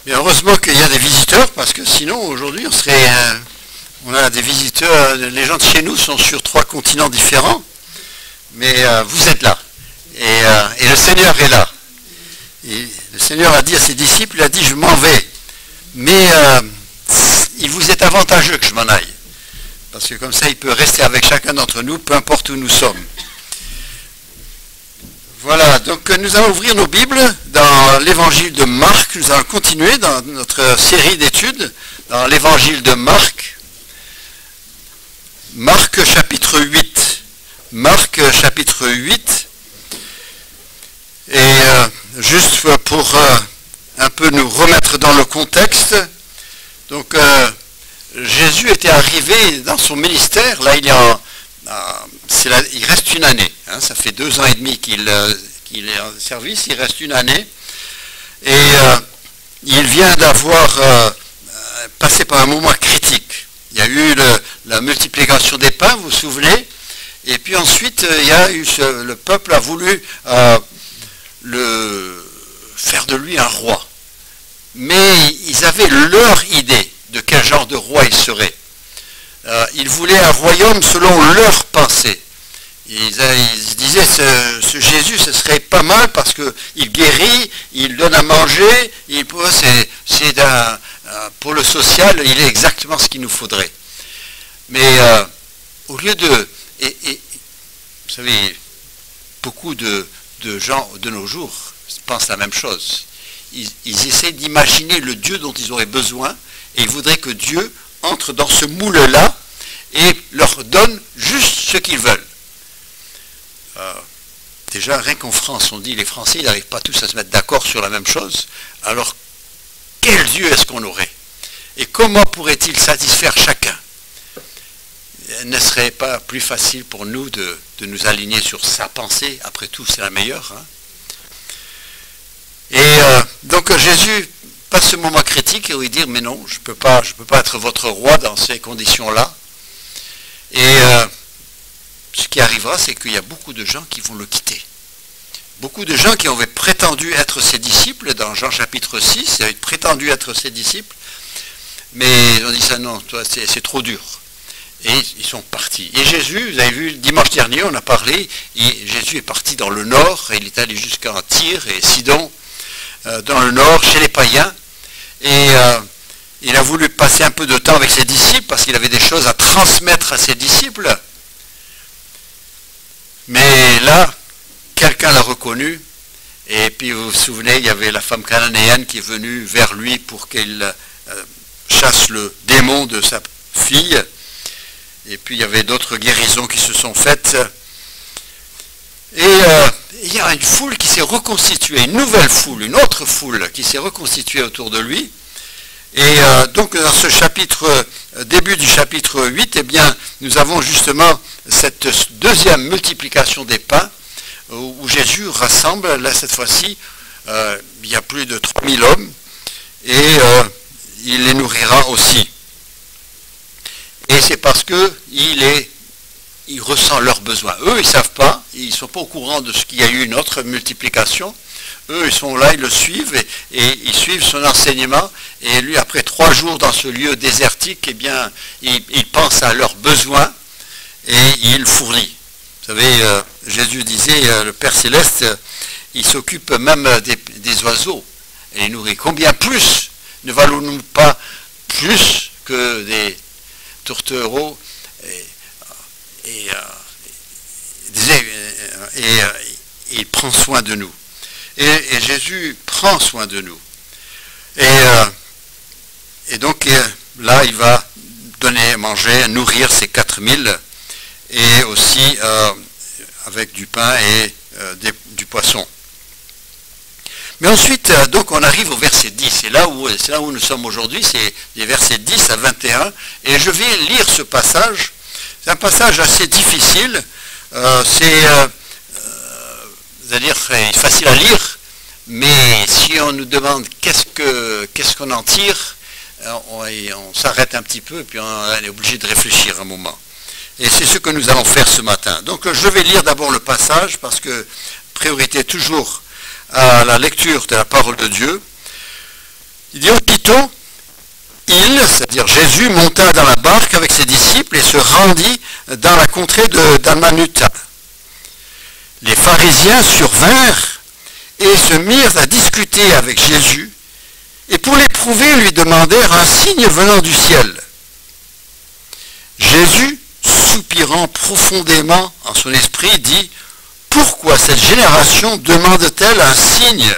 Mais heureusement qu'il y a des visiteurs, parce que sinon aujourd'hui on a des visiteurs, les gens de chez nous sont sur 3 continents différents, mais vous êtes là, et le Seigneur est là. Et le Seigneur a dit à ses disciples, il a dit je m'en vais, mais il vous est avantageux que je m'en aille, parce que comme ça il peut rester avec chacun d'entre nous, peu importe où nous sommes. Voilà, donc nous allons ouvrir nos Bibles dans l'évangile de Marc. Nous allons continuer dans notre série d'études dans l'évangile de Marc. Marc chapitre 8. Marc chapitre 8. Et juste pour un peu nous remettre dans le contexte. Donc Jésus était arrivé dans son ministère, là il reste une année, hein, ça fait 2 ans et demi qu'il est en service, il reste une année, et il vient d'avoir passé par un moment critique. Il y a eu la multiplication des pains, vous vous souvenez, et puis ensuite il y a eu le peuple a voulu faire de lui un roi, mais ils avaient leur idée de quel genre de roi il serait. Ils voulaient un royaume selon leur pensée. Ils disaient, ce Jésus, ce serait pas mal parce qu'il guérit, il donne à manger, pour le social, il est exactement ce qu'il nous faudrait. Mais au lieu de... vous savez, beaucoup de gens de nos jours pensent la même chose. Ils essaient d'imaginer le Dieu dont ils auraient besoin, et ils voudraient que Dieu entre dans ce moule-là et leur donne juste ce qu'ils veulent. Déjà, rien qu'en France, on dit les Français, ils n'arrivent pas tous à se mettre d'accord sur la même chose. Alors, quel Dieu est-ce qu'on aurait? Et comment pourrait-il satisfaire chacun? Ne serait pas plus facile pour nous de nous aligner sur sa pensée? Après tout, c'est la meilleure. Hein? Et donc, Jésus passe ce moment critique et où il dit, mais non, je ne peux pas être votre roi dans ces conditions-là. Et ce qui arrivera, c'est qu'il y a beaucoup de gens qui vont le quitter. Beaucoup de gens qui avaient prétendu être ses disciples, dans Jean chapitre 6, ils avaient prétendu être ses disciples, mais ils ont dit ça, non, toi, c'est trop dur. Et ils sont partis. Et Jésus, vous avez vu, dimanche dernier, on a parlé, et Jésus est parti dans le nord, et il est allé jusqu'à Tyr et Sidon, dans le nord, chez les païens, et il a voulu passer un peu de temps avec ses disciples, parce qu'il avait des choses à transmettre à ses disciples. Mais là, quelqu'un l'a reconnu, et puis vous vous souvenez, il y avait la femme cananéenne qui est venue vers lui pour qu'elle chasse le démon de sa fille, et puis il y avait d'autres guérisons qui se sont faites. Et il y a une foule qui s'est reconstituée, une nouvelle foule, une autre foule qui s'est reconstituée autour de lui. Et donc dans ce chapitre, début du chapitre 8, eh bien, nous avons justement cette deuxième multiplication des pains, où Jésus rassemble, là cette fois-ci, il y a plus de 3000 hommes, et il les nourrira aussi. Et c'est parce qu'il ressent leurs besoins. Eux, ils ne savent pas, ils ne sont pas au courant de ce qu'il y a eu une autre multiplication. Eux, ils sont là, ils le suivent, et ils suivent son enseignement. Et lui, après 3 jours dans ce lieu désertique, eh bien, il pense à leurs besoins et il fournit. Vous savez, Jésus disait, le Père Céleste, il s'occupe même des oiseaux et les nourrit. Combien plus ne valons-nous pas plus que des tourtereaux et il prend soin de nous. Et Jésus prend soin de nous. Et donc là, il va donner à manger, nourrir ces 4000, et aussi avec du pain et du poisson. Mais ensuite, donc on arrive au verset 10. C'est là où nous sommes aujourd'hui, c'est les versets 10 à 21. Et je vais lire ce passage. C'est un passage assez difficile. C'est-à-dire facile à lire, mais si on nous demande qu'est-ce qu'on en tire, on s'arrête un petit peu et puis on est obligé de réfléchir un moment. Et c'est ce que nous allons faire ce matin. Donc je vais lire d'abord le passage parce que priorité toujours à la lecture de la parole de Dieu. Il dit aussitôt, c'est-à-dire Jésus, monta dans la barque avec ses disciples et se rendit dans la contrée de Dalmanuta. Les pharisiens survinrent et se mirent à discuter avec Jésus, et pour l'éprouver, lui demandèrent un signe venant du ciel. Jésus, soupirant profondément en son esprit, dit, « Pourquoi cette génération demande-t-elle un signe?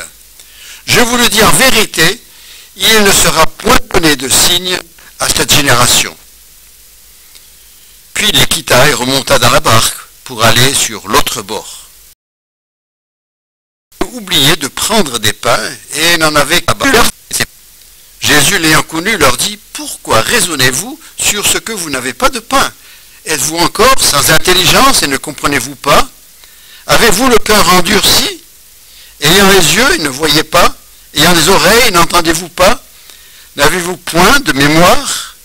Je vous le dis en vérité, il ne sera point donné de signe à cette génération. » Puis il les quitta et remonta dans la barque pour aller sur l'autre bord. Oublié de prendre des pains et n'en avait qu'à bord. Jésus, l'ayant connu, leur dit, « Pourquoi raisonnez-vous sur ce que vous n'avez pas de pain? Êtes-vous encore sans intelligence et ne comprenez-vous pas? Avez-vous le cœur endurci? Ayant les yeux, et ne voyez pas? Ayant les oreilles, n'entendez-vous pas? N'avez-vous point de mémoire?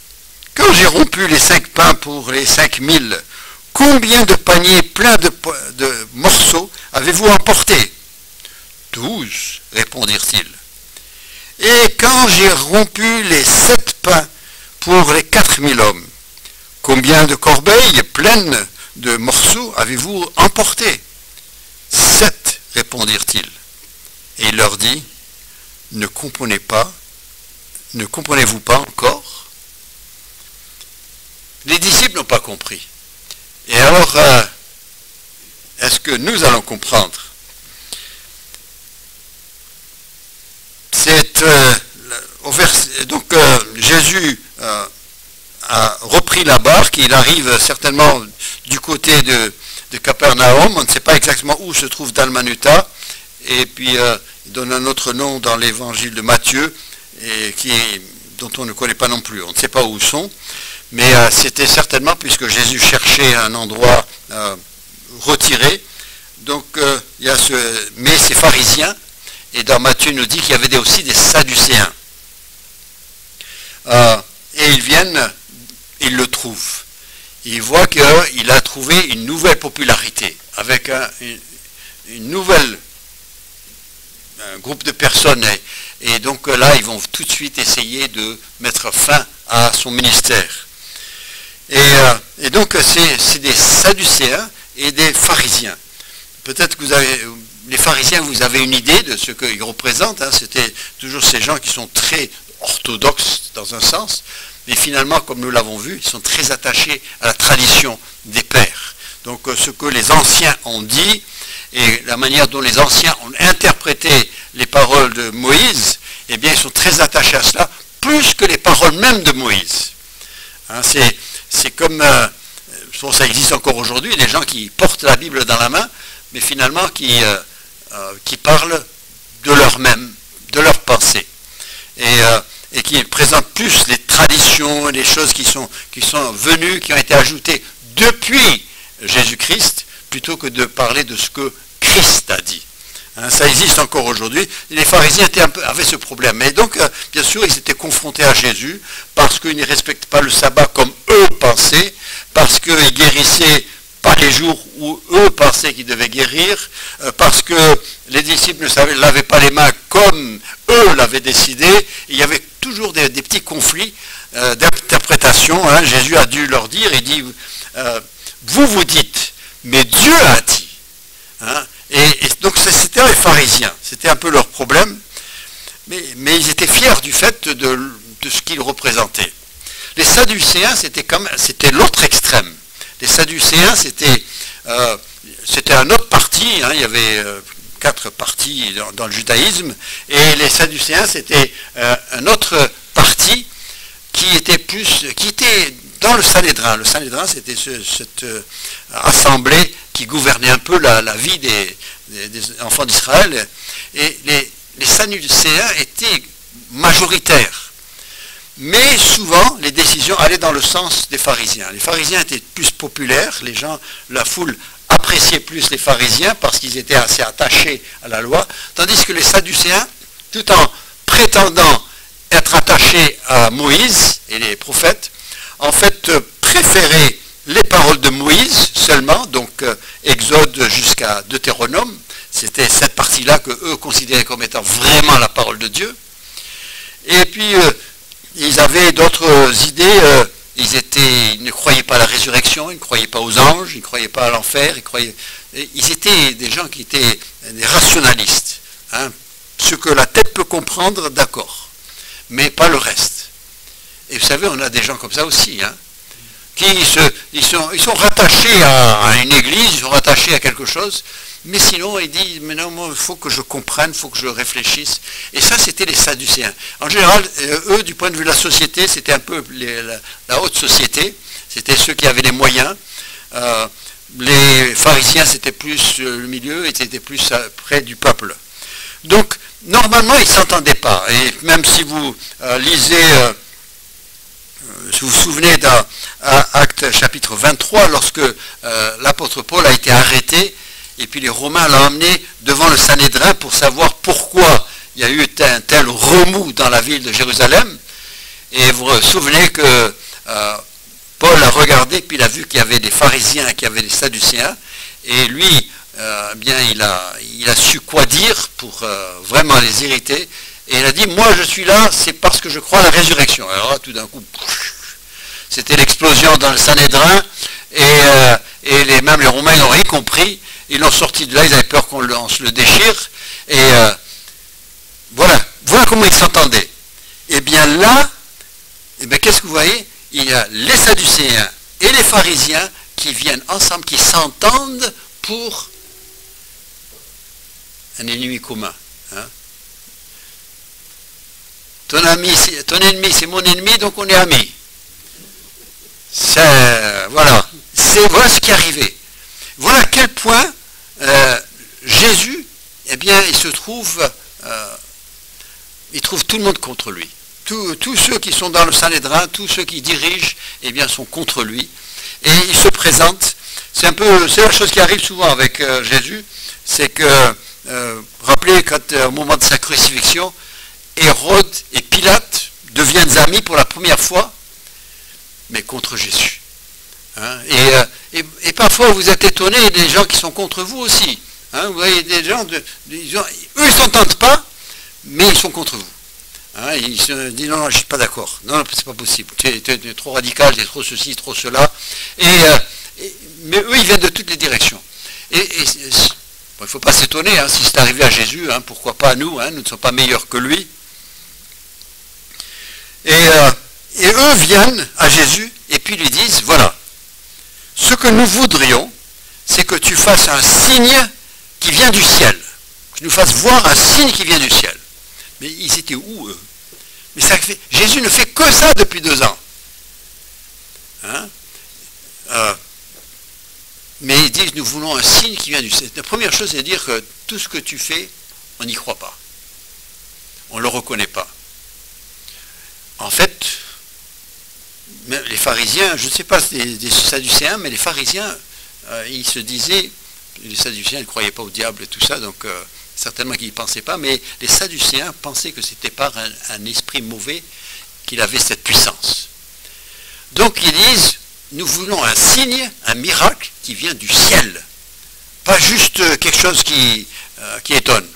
Quand j'ai rompu les 5 pains pour les 5000, combien de paniers pleins de morceaux avez-vous emporté? 12, répondirent-ils. Et quand j'ai rompu les 7 pains pour les 4000 hommes, combien de corbeilles pleines de morceaux avez-vous emporté? 7, répondirent-ils. Et il leur dit, ne comprenez-vous pas encore? Les disciples n'ont pas compris. Et alors, est-ce que nous allons comprendre? Donc Jésus a repris la barque, il arrive certainement du côté de Capernaum, on ne sait pas exactement où se trouve Dalmanuta, et puis il donne un autre nom dans l'évangile de Matthieu, dont on ne connaît pas non plus, on ne sait pas où ils sont, mais c'était certainement, puisque Jésus cherchait un endroit retiré, donc mais ces pharisiens, et dans Matthieu il nous dit qu'il y avait aussi des sadducéens. Et ils viennent, ils le trouvent. Ils voient qu'il a trouvé une nouvelle popularité, avec un groupe de personnes. Et donc là, ils vont tout de suite essayer de mettre fin à son ministère. Et donc c'est des sadducéens et des pharisiens. Peut-être que les pharisiens, vous avez une idée de ce qu'ils représentent. Hein. C'était toujours ces gens qui sont très orthodoxes dans un sens, mais finalement, comme nous l'avons vu, ils sont très attachés à la tradition des pères. Donc ce que les anciens ont dit et la manière dont les anciens ont interprété les paroles de Moïse, eh bien ils sont très attachés à cela, plus que les paroles même de Moïse. Hein, c'est comme, ça existe encore aujourd'hui, des gens qui portent la Bible dans la main, mais finalement qui parlent de leur-même, de leur pensée. Et qui présentent plus les traditions, les choses qui sont venues, qui ont été ajoutées depuis Jésus-Christ, plutôt que de parler de ce que Christ a dit. Hein, ça existe encore aujourd'hui. Les pharisiens avaient ce problème. Et donc, bien sûr, ils étaient confrontés à Jésus, parce qu'ils ne respectent pas le sabbat comme eux pensaient, parce qu'ils guérissaient pas les jours où eux pensaient qu'ils devaient guérir, parce que les disciples ne lavaient pas les mains comme eux l'avaient décidé. Il y avait toujours des petits conflits d'interprétation. Hein. Jésus a dû leur dire, il dit, vous dites, mais Dieu a dit. Hein. Et donc c'était les pharisiens, c'était un peu leur problème, mais ils étaient fiers du fait de ce qu'ils représentaient. Les sadducéens, c'était l'autre extrême. Les sadducéens, c'était un autre parti, hein, il y avait 4 partis dans le judaïsme, et les sadducéens, c'était un autre parti qui était dans le Sanhédrin. Le Sanhédrin, c'était cette assemblée qui gouvernait un peu la vie des enfants d'Israël, et les sadducéens étaient majoritaires. Mais souvent, les décisions allaient dans le sens des pharisiens. Les pharisiens étaient plus populaires, la foule appréciait plus les pharisiens parce qu'ils étaient assez attachés à la loi, tandis que les sadducéens, tout en prétendant être attachés à Moïse et les prophètes, en fait préféraient les paroles de Moïse seulement, donc Exode jusqu'à Deutéronome, c'était cette partie-là que eux considéraient comme étant vraiment la parole de Dieu. Et puis, ils avaient d'autres idées. Ils ne croyaient pas à la résurrection, ils ne croyaient pas aux anges, ils ne croyaient pas à l'enfer. Ils étaient des gens qui étaient des rationalistes. Hein. Ce que la tête peut comprendre, d'accord, mais pas le reste. Et vous savez, on a des gens comme ça aussi, hein, ils sont rattachés à une église, ils sont rattachés à quelque chose, mais sinon ils disent, mais non, il faut que je comprenne, il faut que je réfléchisse. Et ça, c'était les Sadducéens. En général, eux, du point de vue de la société, c'était un peu la haute société, c'était ceux qui avaient les moyens. Les pharisiens, c'était plus le milieu, et c'était plus près du peuple. Donc, normalement, ils ne s'entendaient pas. Et même si vous lisez... si vous vous souvenez d'Actes chapitre 23, lorsque l'apôtre Paul a été arrêté, et puis les Romains l'ont emmené devant le Sanhédrin pour savoir pourquoi il y a eu un tel remous dans la ville de Jérusalem. Et vous vous souvenez que Paul a regardé, puis il a vu qu'il y avait des pharisiens et qu'il y avait des sadducéens, et lui, bien, il a su quoi dire pour vraiment les irriter. Et il a dit, moi je suis là, c'est parce que je crois à la résurrection. Alors là, tout d'un coup, c'était l'explosion dans le Sanhédrin, et même les Romains n'ont rien compris, ils l'ont sorti de là, ils avaient peur qu'on se le déchire, et voilà comment ils s'entendaient. Et bien là, qu'est-ce que vous voyez? Il y a les Sadducéens et les pharisiens qui viennent ensemble, qui s'entendent pour un ennemi commun. Hein? Ton ennemi, c'est mon ennemi, donc on est amis. Voilà ce qui est arrivé. Voilà à quel point Jésus, il se trouve, il trouve tout le monde contre lui. Tous ceux qui sont dans le Sanhédrin, tous ceux qui dirigent, sont contre lui. Et il se présente. C'est la chose qui arrive souvent avec Jésus, c'est que, rappelez, au moment de sa crucifixion, Hérode et Pilate deviennent amis pour la première fois, mais contre Jésus. Hein, et parfois vous êtes étonnés des gens qui sont contre vous aussi. Hein, vous voyez des gens, eux ils ne s'entendent pas, mais ils sont contre vous. Hein, ils se disent non, je ne suis pas d'accord. Non, c'est pas possible. Tu es trop radical, tu es trop ceci, trop cela. Mais eux, ils viennent de toutes les directions. Il ne faut pas s'étonner, hein, si c'est arrivé à Jésus, hein, pourquoi pas à nous, hein, nous ne sommes pas meilleurs que lui. Et eux viennent à Jésus et puis lui disent, voilà, ce que nous voudrions, c'est que tu fasses un signe qui vient du ciel. Que tu nous fasses voir un signe qui vient du ciel. Mais ils étaient où, eux? Mais Jésus ne fait que ça depuis 2 ans. Hein? Mais ils disent, nous voulons un signe qui vient du ciel. La première chose, c'est de dire que tout ce que tu fais, on n'y croit pas. On ne le reconnaît pas. En fait, les pharisiens, je ne sais pas si c'est des Sadducéens, mais les pharisiens, ils se disaient, les Sadducéens ne croyaient pas au diable et tout ça, donc certainement qu'ils n'y pensaient pas, mais les Sadducéens pensaient que c'était par un esprit mauvais qu'il avait cette puissance. Donc ils disent, nous voulons un signe, un miracle qui vient du ciel, pas juste quelque chose qui étonne.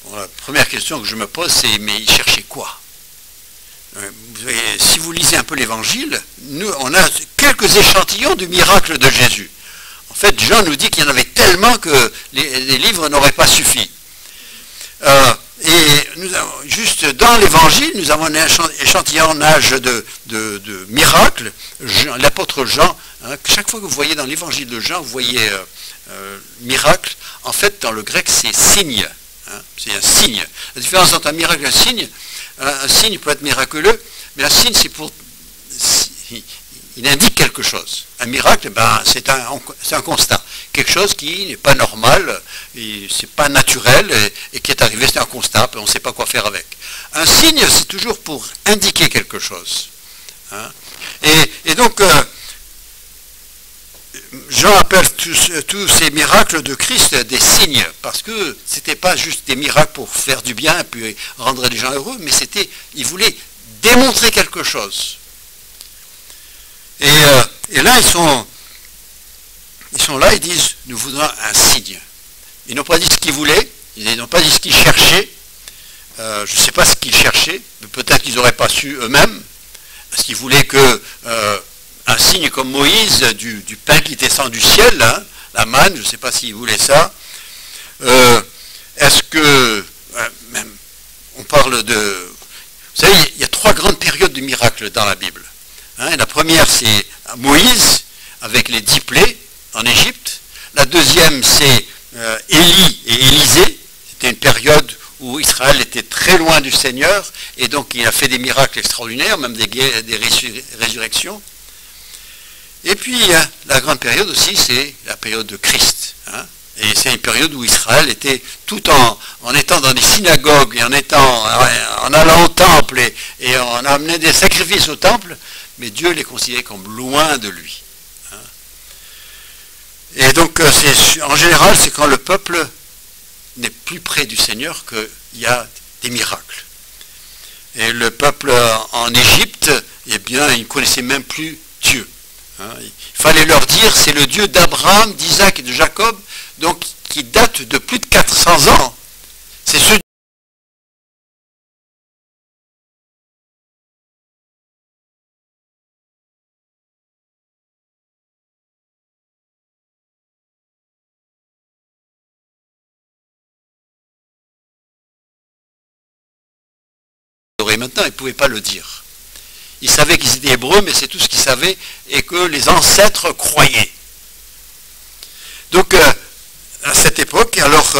Bon, la première question que je me pose, c'est, mais ils cherchaient quoi? Si vous lisez un peu l'évangile, nous, on a quelques échantillons du miracle de Jésus. En fait, Jean nous dit qu'il y en avait tellement que les livres n'auraient pas suffi. Et juste dans l'évangile, nous avons un échantillonnage de miracles. L'apôtre Jean, hein, chaque fois que vous voyez dans l'évangile de Jean, vous voyez miracle. En fait, dans le grec, c'est signe. Hein, c'est un signe. La différence entre un miracle et un signe peut être miraculeux, mais un signe, c'est pour... Il indique quelque chose. Un miracle, c'est un constat. Quelque chose qui n'est pas normal, c'est pas naturel, et qui est arrivé, c'est un constat, on ne sait pas quoi faire avec. Un signe, c'est toujours pour indiquer quelque chose. Hein. Et donc, Jean appelle tous ces miracles de Christ des signes, parce que ce n'était pas juste des miracles pour faire du bien et puis rendre les gens heureux, mais il voulait démontrer quelque chose. Et là, ils sont là, ils disent, nous voudrons un signe. Ils n'ont pas dit ce qu'ils voulaient, ils n'ont pas dit ce qu'ils cherchaient, je ne sais pas ce qu'ils cherchaient, mais peut-être qu'ils n'auraient pas su eux-mêmes, parce qu'ils voulaient que un signe comme Moïse, du pain qui descend du ciel, hein, la manne, je ne sais pas s'ils voulaient ça. Est-ce que, même, on parle de... Vous savez, il y a 3 grandes périodes de miracles dans la Bible. Hein, la première, c'est Moïse, avec les 10 plaies en Égypte. La deuxième, c'est Élie et Élisée. C'était une période où Israël était très loin du Seigneur, et donc il a fait des miracles extraordinaires, même des résurrections. Et puis, la grande période aussi, c'est la période de Christ. Hein. Et c'est une période où Israël était, tout en étant dans des synagogues, et en allant au temple, et en amenant des sacrifices au temple, mais Dieu les considérait comme loin de lui. Hein. Et donc, en général, c'est quand le peuple n'est plus près du Seigneur qu'il y a des miracles. Et le peuple en Égypte, eh bien, il ne connaissait même plus Dieu. Hein. Il fallait leur dire, c'est le Dieu d'Abraham, d'Isaac et de Jacob, donc qui date de plus de 400 ans. C'est ce maintenant, ils ne pouvaient pas le dire. Ils savaient qu'ils étaient hébreux, mais c'est tout ce qu'ils savaient, et que les ancêtres croyaient. Donc, à cette époque, alors,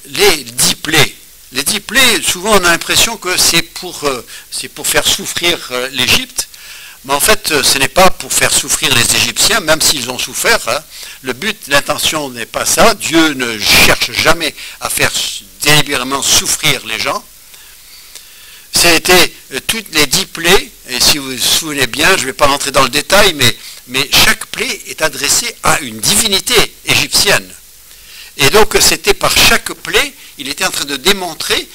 les 10 plaies, souvent on a l'impression que c'est pour faire souffrir l'Égypte, mais en fait, ce n'est pas pour faire souffrir les Égyptiens, même s'ils ont souffert. Hein. Le but, l'intention n'est pas ça. Dieu ne cherche jamais à faire délibérément souffrir les gens. C'était toutes les 10 plaies, et si vous vous souvenez bien, je ne vais pas rentrer dans le détail, mais chaque plaie est adressée à une divinité égyptienne. Et donc c'était par chaque plaie, il était en train de démontrer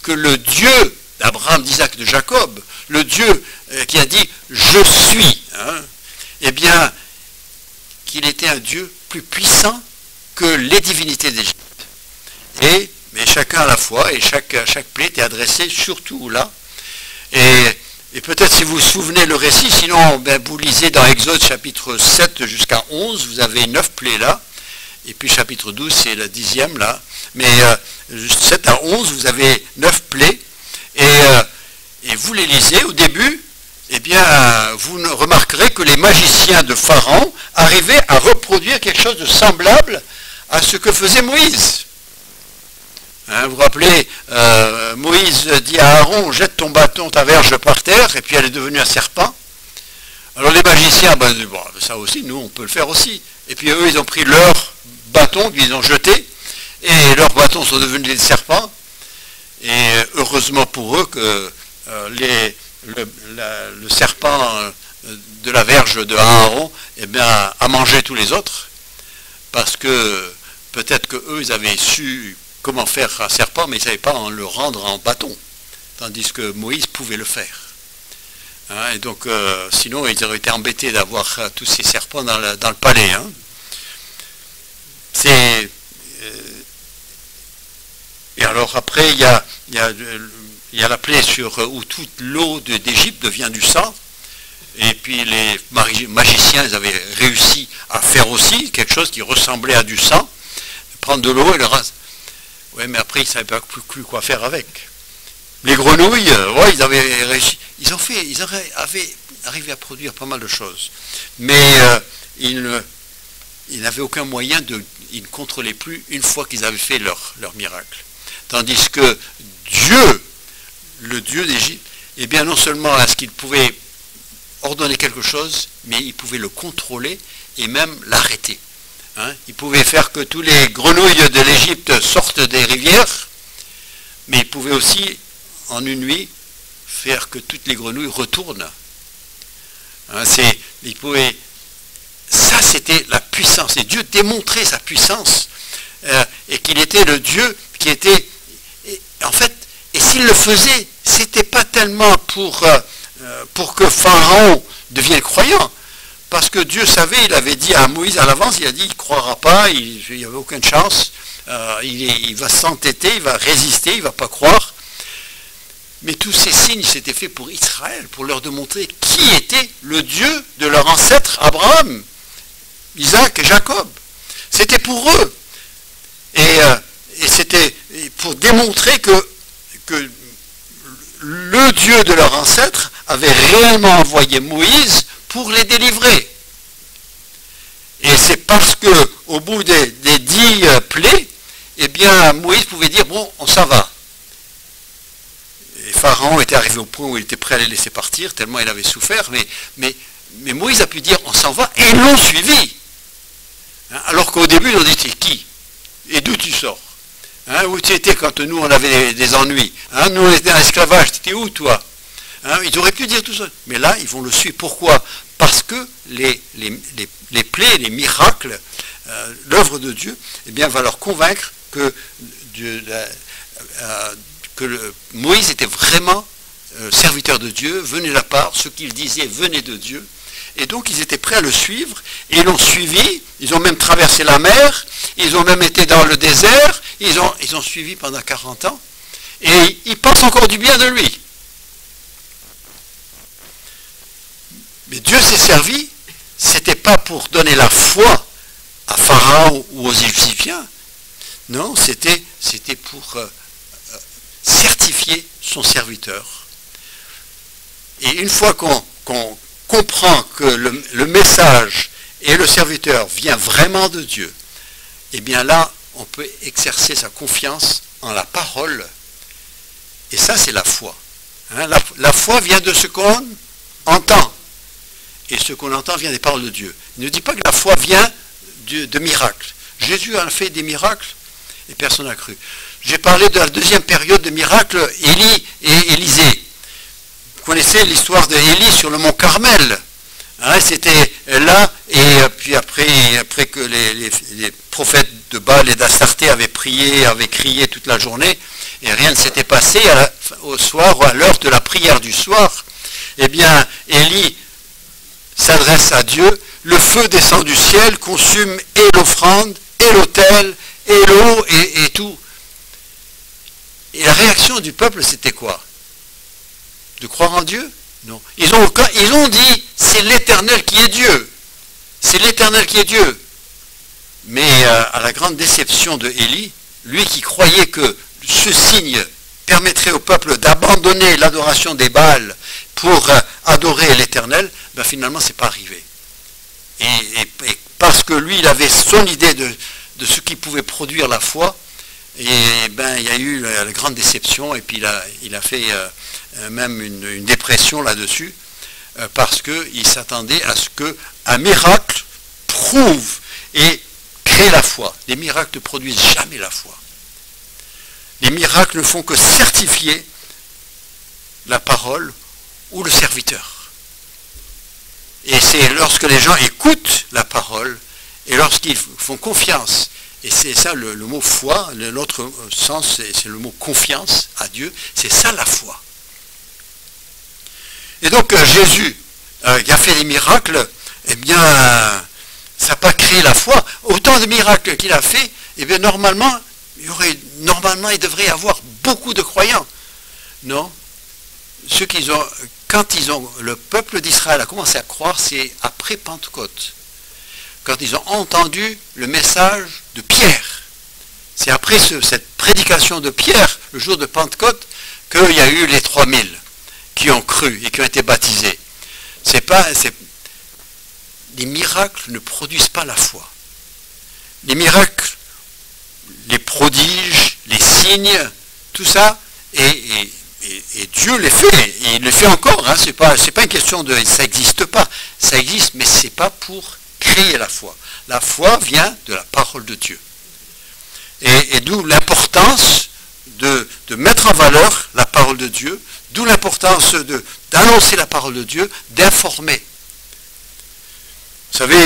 que le Dieu d'Abraham, d'Isaac, de Jacob, le Dieu qui a dit « je suis hein », eh bien, qu'il était un Dieu plus puissant que les divinités d'Égypte. Mais chacun à la fois, et chaque plaie était adressée surtout là. Et peut-être si vous vous souvenez le récit, sinon ben, vous lisez dans Exode chapitre 7 jusqu'à 11, vous avez 9 plaies là, et puis chapitre 12 c'est la 10e là, mais 7 à 11 vous avez 9 plaies, et vous les lisez au début, eh bien vous remarquerez que les magiciens de Pharaon arrivaient à reproduire quelque chose de semblable à ce que faisait Moïse. Hein, vous vous rappelez, Moïse dit à Aaron, jette ton bâton, ta verge par terre, et puis elle est devenue un serpent. Alors les magiciens, ben, bon, ça aussi, nous on peut le faire aussi. Et puis eux, ils ont pris leur bâton, puis ils ont jeté, et leurs bâtons sont devenus des serpents. Et heureusement pour eux que le serpent de la verge de Aaron eh bien, a mangé tous les autres, parce que peut-être qu'eux, ils avaient su comment faire un serpent, mais ils ne savaient pas le rendre en bâton, tandis que Moïse pouvait le faire. Hein, et donc, sinon, ils auraient été embêtés d'avoir tous ces serpents dans le palais. Hein. Et alors après, il y a la plaie où toute l'eau d'Égypte devient du sang, et puis les magiciens, ils avaient réussi à faire aussi quelque chose qui ressemblait à du sang, prendre de l'eau et le raser. Oui, mais après, ils ne savaient pas plus quoi faire avec. Les grenouilles, ouais, ils avaient réussi. Ils avaient arrivé à produire pas mal de choses. Mais ils n'avaient aucun moyen ils ne contrôlaient plus une fois qu'ils avaient fait leur miracle. Tandis que Dieu, le Dieu d'Égypte, eh bien, non seulement est-ce qu'il pouvait ordonner quelque chose, mais il pouvait le contrôler et même l'arrêter. Hein, il pouvait faire que tous les grenouilles de l'Égypte sortent des rivières, mais il pouvait aussi, en une nuit, faire que toutes les grenouilles retournent. Hein, ça, c'était la puissance. Et Dieu démontrait sa puissance, et qu'il était le Dieu qui était... en fait, et s'il le faisait, c'était pas tellement pour que Pharaon devienne croyant, parce que Dieu savait, il avait dit à Moïse à l'avance, il a dit, il ne croira pas, il n'y avait aucune chance, il va s'entêter, il va résister, il ne va pas croire. Mais tous ces signes s'étaient faits pour Israël, pour leur démontrer qui était le Dieu de leur ancêtre Abraham, Isaac et Jacob. C'était pour eux. Et c'était pour démontrer que le Dieu de leur ancêtre avait réellement envoyé Moïse pour les délivrer. Et c'est parce que au bout des 10 plaies, eh bien Moïse pouvait dire, bon, on s'en va. Et Pharaon était arrivé au point où il était prêt à les laisser partir, tellement il avait souffert, mais Moïse a pu dire, on s'en va, et ils l'ont suivi. Hein, alors qu'au début, ils ont dit, c'est qui? Et d'où tu sors? Hein, où tu étais quand nous, on avait des ennuis? Hein, nous, on était en esclavage, tu étais où, toi? Hein, ils auraient pu dire tout ça. Mais là, ils vont le suivre. Pourquoi? Parce que les plaies, les miracles, l'œuvre de Dieu, eh bien, va leur convaincre que Moïse était vraiment serviteur de Dieu, venait de la part, ce qu'il disait venait de Dieu. Et donc ils étaient prêts à le suivre, et ils l'ont suivi, ils ont même traversé la mer, ils ont même été dans le désert, ils ont suivi pendant 40 ans, et ils pensent encore du bien de lui. Mais Dieu s'est servi, c'était pas pour donner la foi à Pharaon ou aux Égyptiens, non, c'était pour certifier son serviteur. Et une fois qu'on comprend que le message et le serviteur vient vraiment de Dieu, eh bien là, on peut exercer sa confiance en la parole. Et ça, c'est la foi. Hein, la foi vient de ce qu'on entend. Et ce qu'on entend vient des paroles de Dieu. Il ne dit pas que la foi vient de miracles. Jésus a fait des miracles et personne n'a cru. J'ai parlé de la deuxième période de miracles, Élie et Élisée. Vous connaissez l'histoire d'Élie sur le mont Carmel. Hein, c'était là, et puis après que les prophètes de Baal et d'Astarté avaient prié, avaient crié toute la journée, et rien ne s'était passé, au soir, à l'heure de la prière du soir, eh bien, Élie s'adresse à Dieu, le feu descend du ciel, consume et l'offrande, et l'autel, et l'eau, et tout. Et la réaction du peuple, c'était quoi? De croire en Dieu? Non. Ils ont dit, c'est l'Éternel qui est Dieu. C'est l'Éternel qui est Dieu. Mais à la grande déception de Élie, lui qui croyait que ce signe permettrait au peuple d'abandonner l'adoration des Baals pour adorer l'Éternel, ben finalement, ce n'est pas arrivé. Et parce que lui, il avait son idée de ce qui pouvait produire la foi, et ben il y a eu la grande déception, et puis il a fait même une dépression là-dessus, parce qu'il s'attendait à ce qu'un miracle prouve et crée la foi. Les miracles ne produisent jamais la foi. Les miracles ne font que certifier la parole ou le serviteur. Et c'est lorsque les gens écoutent la parole et lorsqu'ils font confiance, et c'est ça le mot foi, l'autre sens c'est le mot confiance à Dieu, c'est ça la foi. Et donc Jésus qui a fait des miracles, eh bien ça n'a pas créé la foi. Autant de miracles qu'il a fait, eh bien normalement il devrait y avoir beaucoup de croyants. Non. Quand le peuple d'Israël a commencé à croire, c'est après Pentecôte. Quand ils ont entendu le message de Pierre. C'est après cette prédication de Pierre, le jour de Pentecôte, qu'il y a eu les 3000 qui ont cru et qui ont été baptisés. Les miracles ne produisent pas la foi. Les miracles, les prodiges, les signes, tout ça, et Dieu les fait, et il les fait encore. Hein, c'est pas une question de ça n'existe pas, ça existe, mais c'est pas pour créer la foi. La foi vient de la parole de Dieu. Et d'où l'importance de mettre en valeur la parole de Dieu, d'où l'importance d'annoncer la parole de Dieu, d'informer. Vous savez,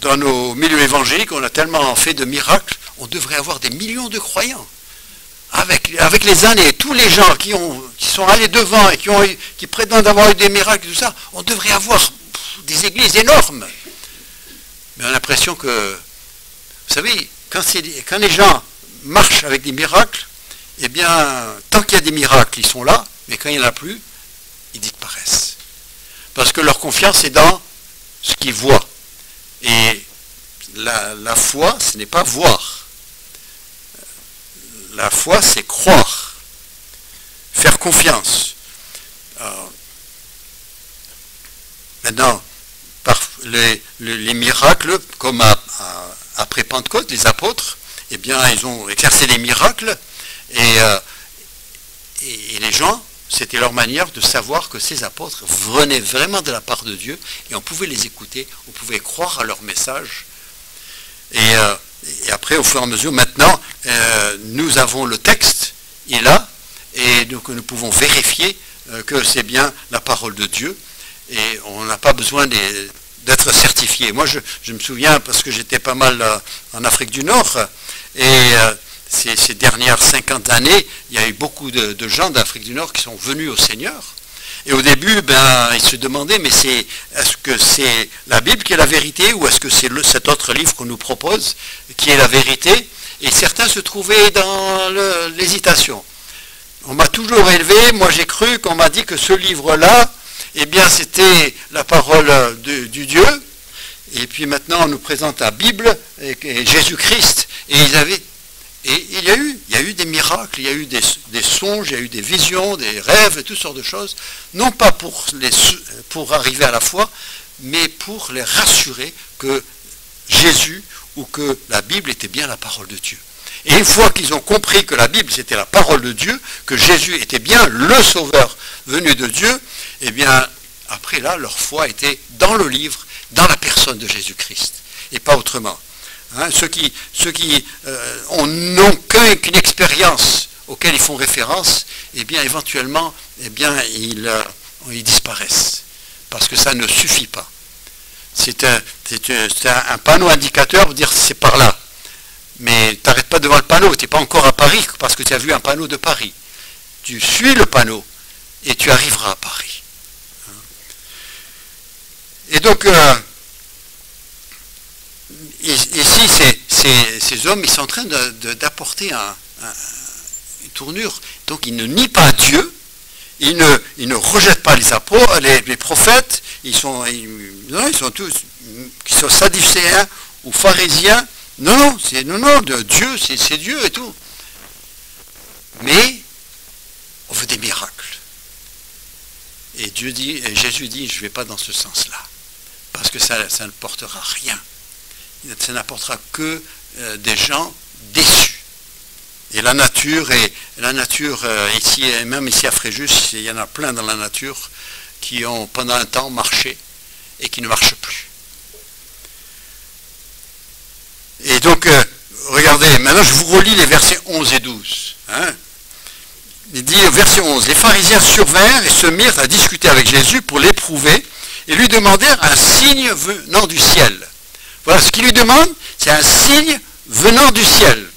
dans nos milieux évangéliques, on a tellement fait de miracles, on devrait avoir des millions de croyants. Avec les années, tous les gens qui sont allés devant et qui prétendent avoir eu des miracles, tout ça, on devrait avoir des églises énormes. Mais on a l'impression que, vous savez, quand les gens marchent avec des miracles, eh bien, tant qu'il y a des miracles, ils sont là, mais quand il n'y en a plus, ils disparaissent. Parce que leur confiance est dans ce qu'ils voient. Et la foi, ce n'est pas voir. La foi, c'est croire. Faire confiance. Maintenant, par les miracles, comme après Pentecôte, les apôtres, eh bien, ils ont exercé des miracles, et les gens, c'était leur manière de savoir que ces apôtres venaient vraiment de la part de Dieu, et on pouvait les écouter, on pouvait croire à leur message. Et après, au fur et à mesure, maintenant, nous avons le texte, il est là, et donc nous pouvons vérifier que c'est bien la parole de Dieu, et on n'a pas besoin d'être certifié. Moi, je me souviens, parce que j'étais pas mal en Afrique du Nord, et ces dernières 50 années, il y a eu beaucoup de gens d'Afrique du Nord qui sont venus au Seigneur. Et au début, ils se demandaient, mais est-ce que c'est la Bible qui est la vérité, ou est-ce que c'est cet autre livre qu'on nous propose qui est la vérité? Et certains se trouvaient dans l'hésitation. On m'a toujours élevé, moi j'ai cru qu'on m'a dit que ce livre-là, eh bien c'était la parole du Dieu, et puis maintenant on nous présente la Bible et Jésus-Christ, et il y a eu des miracles, il y a eu des songes, il y a eu des visions, des rêves, toutes sortes de choses, non pas pour arriver à la foi, mais pour les rassurer que Jésus ou que la Bible était bien la parole de Dieu. Et une fois qu'ils ont compris que la Bible c'était la parole de Dieu, que Jésus était bien le Sauveur venu de Dieu, eh bien après là, leur foi était dans le livre, dans la personne de Jésus-Christ, et pas autrement. Hein, ceux qui n'ont qu'une expérience auquel ils font référence, eh bien éventuellement, eh bien ils disparaissent, parce que ça ne suffit pas. C'est un panneau indicateur pour dire c'est par là. Mais tu n'arrêtes pas devant le panneau, tu n'es pas encore à Paris parce que tu as vu un panneau de Paris. Tu suis le panneau et tu arriveras à Paris. Et donc, ici, ces hommes, ils sont en train d'apporter une tournure. Donc, ils ne nient pas Dieu, ils ne rejettent pas les apôtres, les prophètes, ils sont tous, qui sont sadducéens ou pharisiens. Non, de Dieu, c'est Dieu et tout. Mais on veut des miracles. Et Jésus dit, je ne vais pas dans ce sens-là. Parce que ça ne portera rien. Ça n'apportera que des gens déçus. Et la nature, ici, et même ici à Fréjus, il y en a plein dans la nature qui ont pendant un temps marché et qui ne marchent plus. Et donc, regardez, maintenant je vous relis les versets 11 et 12. Hein. Il dit, verset 11, « Les pharisiens survinrent et se mirent à discuter avec Jésus pour l'éprouver et lui demandèrent un signe venant du ciel. » Voilà, ce qu'ils lui demandent, c'est un signe venant du ciel.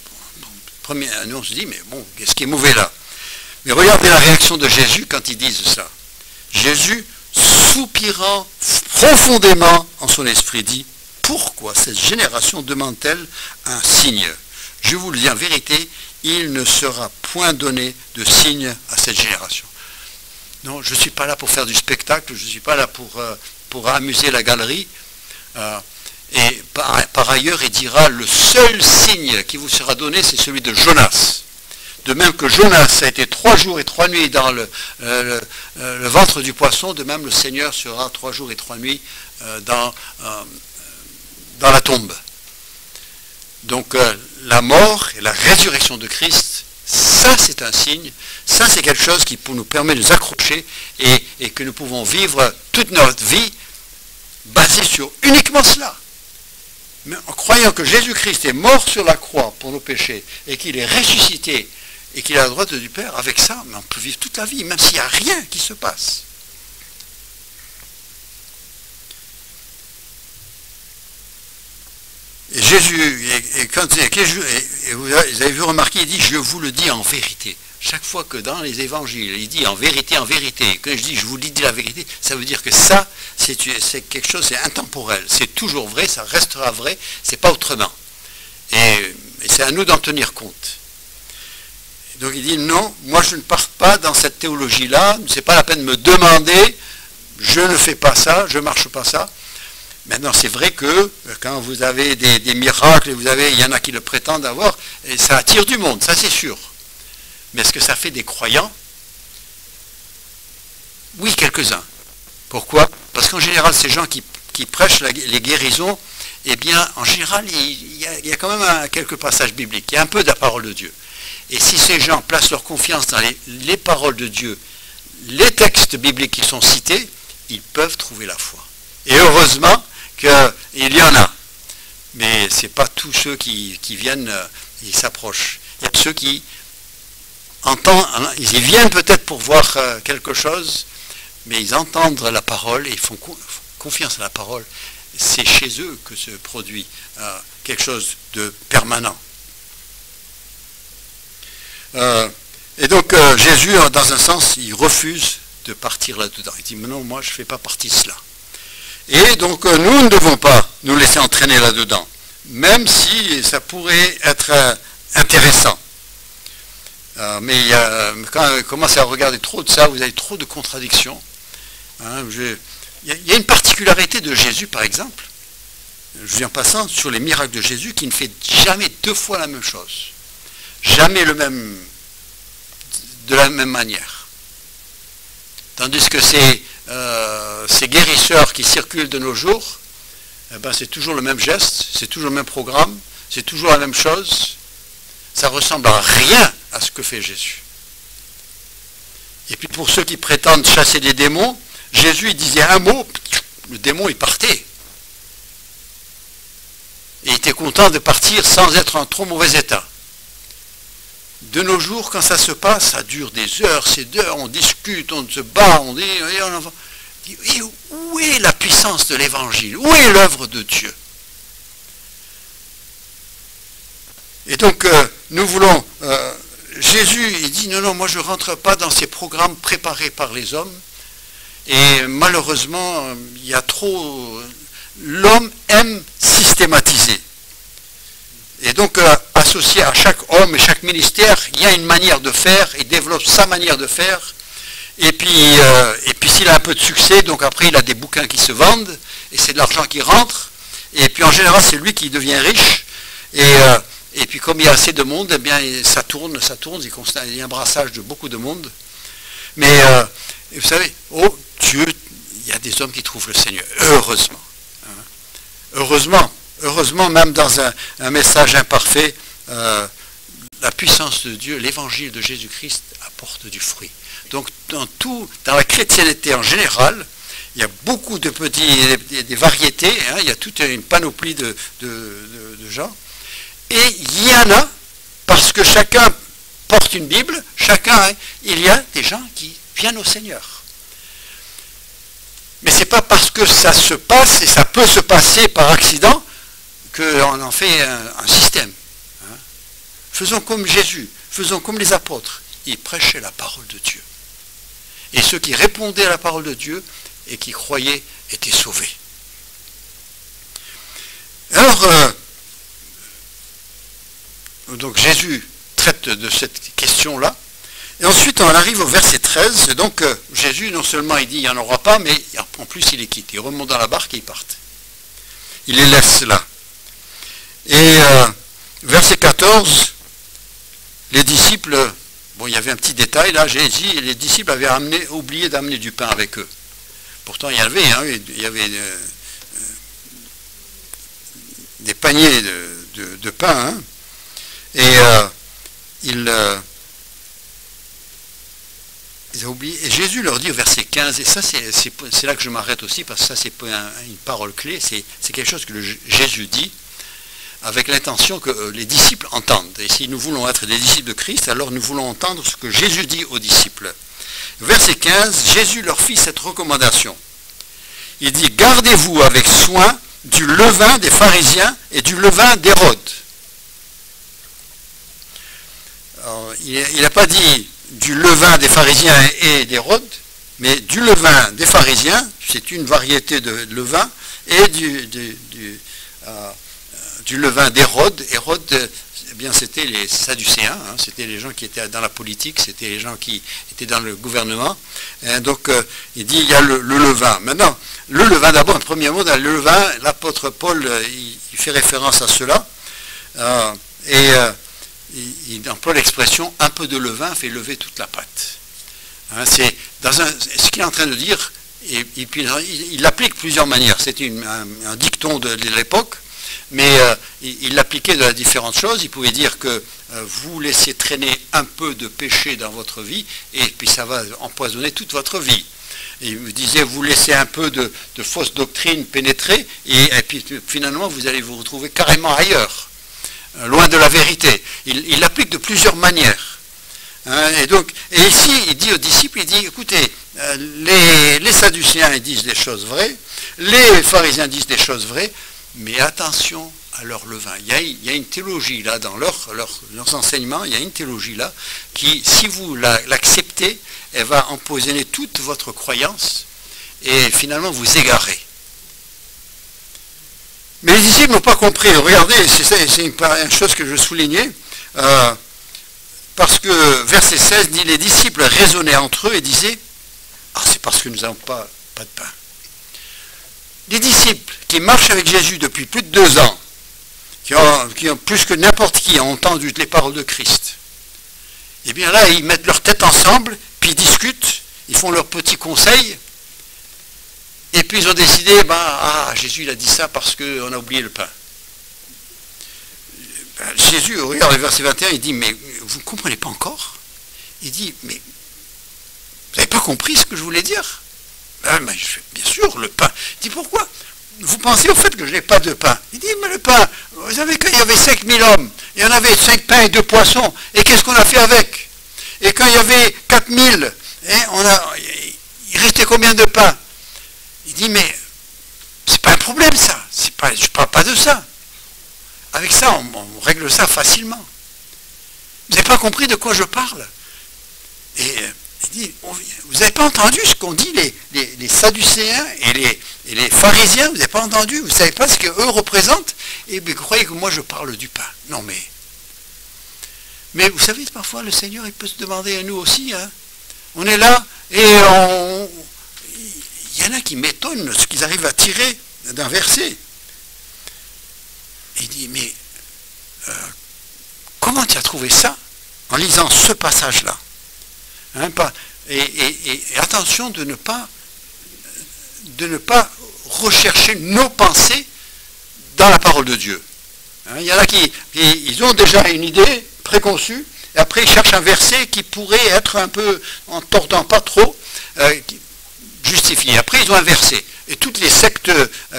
Nous on se dit, mais bon, qu'est-ce qui est mauvais là? Mais regardez la réaction de Jésus quand ils disent ça. Jésus, soupirant profondément en son esprit, dit, pourquoi cette génération demande-t-elle un signe? Je vous le dis en vérité, il ne sera point donné de signe à cette génération. Non, je ne suis pas là pour faire du spectacle, je ne suis pas là pour amuser la galerie. Et par ailleurs, il dira, le seul signe qui vous sera donné, c'est celui de Jonas. De même que Jonas a été 3 jours et 3 nuits dans le ventre du poisson, de même le Seigneur sera 3 jours et 3 nuits dans la tombe. Donc la mort et la résurrection de Christ, ça c'est un signe, ça c'est quelque chose qui nous permet de nous accrocher et que nous pouvons vivre toute notre vie basée sur uniquement cela. Mais en croyant que Jésus-Christ est mort sur la croix pour nos péchés et qu'il est ressuscité et qu'il est à la droite du Père, avec ça, on peut vivre toute la vie, même s'il n'y a rien qui se passe. Et Jésus, et vous avez vu remarquer, il dit, je vous le dis en vérité. Chaque fois que dans les évangiles, il dit en vérité, que je dis, je vous dis la vérité, ça veut dire que ça, c'est quelque chose, c'est intemporel. C'est toujours vrai, ça restera vrai, c'est pas autrement. Et c'est à nous d'en tenir compte. Donc il dit, non, moi je ne pars pas dans cette théologie-là, c'est pas la peine de me demander, je ne fais pas ça, je ne marche pas ça. Maintenant, c'est vrai que quand vous avez des miracles, il y en a qui le prétendent avoir, et ça attire du monde, ça c'est sûr. Mais est-ce que ça fait des croyants? Oui, quelques-uns. Pourquoi? Parce qu'en général, ces gens qui prêchent les guérisons, eh bien, en général, il y a quand même quelques passages bibliques, il y a un peu de la parole de Dieu. Et si ces gens placent leur confiance dans les paroles de Dieu, les textes bibliques qui sont cités, ils peuvent trouver la foi. Et heureusement qu'il y en a. Mais ce n'est pas tous ceux qui viennent, ils s'approchent. Il y a ceux qui entendent, ils y viennent peut-être pour voir quelque chose, mais ils entendent la parole et ils font confiance à la parole. C'est chez eux que se produit quelque chose de permanent. Et donc Jésus, dans un sens, il refuse de partir là-dedans. Il dit, mais non, moi je ne fais pas partie de cela. Et donc nous ne devons pas nous laisser entraîner là-dedans, même si ça pourrait être intéressant. Mais quand vous commencez à regarder trop de ça, vous avez trop de contradictions. Hein, il y a une particularité de Jésus, par exemple, je viens en passant sur les miracles de Jésus, qui ne fait jamais deux fois la même chose. Jamais de la même manière. Tandis que ces guérisseurs qui circulent de nos jours, eh ben, c'est toujours le même geste, c'est toujours le même programme, c'est toujours la même chose. Ça ressemble à rien à ce que fait Jésus. Et puis pour ceux qui prétendent chasser des démons, Jésus il disait un mot, le démon il partait. Et il était content de partir sans être en trop mauvais état. De nos jours, quand ça se passe, ça dure des heures, on discute, on se bat, on dit, et où est la puissance de l'évangile? Où est l'œuvre de Dieu? Et donc, nous voulons, Jésus, il dit, non, moi je ne rentre pas dans ces programmes préparés par les hommes, et malheureusement, il y a trop, l'homme aime systématiser. Et donc, associé à chaque homme et chaque ministère, il y a une manière de faire, il développe sa manière de faire, et puis s'il a un peu de succès, donc après il a des bouquins qui se vendent, et c'est de l'argent qui rentre, et puis en général c'est lui qui devient riche, et puis comme il y a assez de monde, eh bien ça tourne, il y a un brassage de beaucoup de monde. Mais vous savez, oh Dieu, il y a des hommes qui trouvent le Seigneur, heureusement. Hein. Heureusement, même dans un message imparfait, la puissance de Dieu, l'évangile de Jésus-Christ apporte du fruit. Donc dans la chrétienté en général, il y a beaucoup de des variétés, hein, il y a toute une panoplie de gens, et il y en a, parce que chacun porte une Bible, il y a des gens qui viennent au Seigneur. Mais ce n'est pas parce que ça se passe, et ça peut se passer par accident, qu'on en fait un système. Hein. Faisons comme Jésus, faisons comme les apôtres. Ils prêchaient la parole de Dieu. Et ceux qui répondaient à la parole de Dieu et qui croyaient étaient sauvés. Alors, donc Jésus traite de cette question-là. Et ensuite, on arrive au verset 13. Et donc, Jésus, non seulement il dit il n'y en aura pas, mais en plus, il les quitte. Il remonte dans la barque et il part. Il les laisse là. Et verset 14, les disciples, bon, il y avait un petit détail là, j'ai dit, les disciples avaient oublié d'amener du pain avec eux. Pourtant, il y avait des paniers de pain, hein, et ils ont oublié. Et Jésus leur dit au verset 15, et ça c'est là que je m'arrête aussi, parce que ça c'est une parole clé, c'est quelque chose que Jésus dit, avec l'intention que les disciples entendent. Et si nous voulons être des disciples de Christ, alors nous voulons entendre ce que Jésus dit aux disciples. Verset 15, Jésus leur fit cette recommandation. Il dit, gardez-vous avec soin du levain des pharisiens et du levain d'Hérode. Il n'a pas dit du levain des pharisiens et d'Hérode, mais du levain des pharisiens, c'est une variété de levain, et du levain d'Hérode. Hérode, eh bien c'était les Sadducéens, hein, c'était les gens qui étaient dans la politique, c'était les gens qui étaient dans le gouvernement. Et donc il dit il y a le levain. Maintenant, le levain, d'abord, premièrement, dans le levain, l'apôtre Paul, il fait référence à cela, il emploie l'expression un peu de levain fait lever toute la pâte. Hein, c'est ce qu'il est en train de dire, et puis il l'applique de plusieurs manières. C'était un dicton de l'époque, mais il l'appliquait de différentes choses. Il pouvait dire que vous laissez traîner un peu de péché dans votre vie, et puis ça va empoisonner toute votre vie. Et il me disait, vous laissez un peu de fausse doctrine pénétrer, et puis finalement vous allez vous retrouver carrément ailleurs, loin de la vérité. Il l'applique de plusieurs manières. Hein, et ici, il dit aux disciples, il dit, écoutez, les Sadducéens ils disent des choses vraies, les pharisiens disent des choses vraies, mais attention à leur levain. Il y a une théologie là, dans leurs enseignements, il y a une théologie là, qui, si vous l'acceptez, elle va empoisonner toute votre croyance, et finalement vous égarer. Mais les disciples n'ont pas compris. Regardez, c'est une chose que je soulignais, parce que verset 16 dit, les disciples raisonnaient entre eux et disaient, ah, c'est parce que nous n'avons pas de pain. Les disciples qui marchent avec Jésus depuis plus de 2 ans, qui ont plus que n'importe qui ont entendu les paroles de Christ, eh bien là, ils mettent leur tête ensemble, puis ils discutent, ils font leurs petits conseils, et puis ils ont décidé, Jésus il a dit ça parce qu'on a oublié le pain. Jésus, regarde le verset 21, il dit, mais vous ne comprenez pas encore? Il dit, mais vous n'avez pas compris ce que je voulais dire? Mais bien sûr, le pain. Il dit, pourquoi? Vous pensez au fait que je n'ai pas de pain? Il dit, mais le pain, vous savez qu'il y avait 5000 hommes, et on avait 5 pains et 2 poissons, et qu'est-ce qu'on a fait avec? Et quand il y avait 4000, il restait combien de pains? Il dit, mais c'est pas un problème ça, je ne parle pas de ça. Avec ça, on règle ça facilement. Vous n'avez pas compris de quoi je parle? Et il dit, vous n'avez pas entendu ce qu'ont dit les Sadducéens et les pharisiens? Vous n'avez pas entendu? Vous ne savez pas ce qu'eux représentent? Et vous croyez que moi je parle du pain? Non, mais vous savez, parfois le Seigneur il peut se demander à nous aussi. Hein. On est là et il y en a qui m'étonnent ce qu'ils arrivent à tirer d'un verset. Il dit, mais comment tu as trouvé ça en lisant ce passage-là? Hein, et attention de ne pas rechercher nos pensées dans la parole de Dieu. Hein, il y en a qui ils ont déjà une idée préconçue, et après ils cherchent un verset qui pourrait être un peu, en tordant pas trop, justifié. Après ils ont un verset. Et toutes les sectes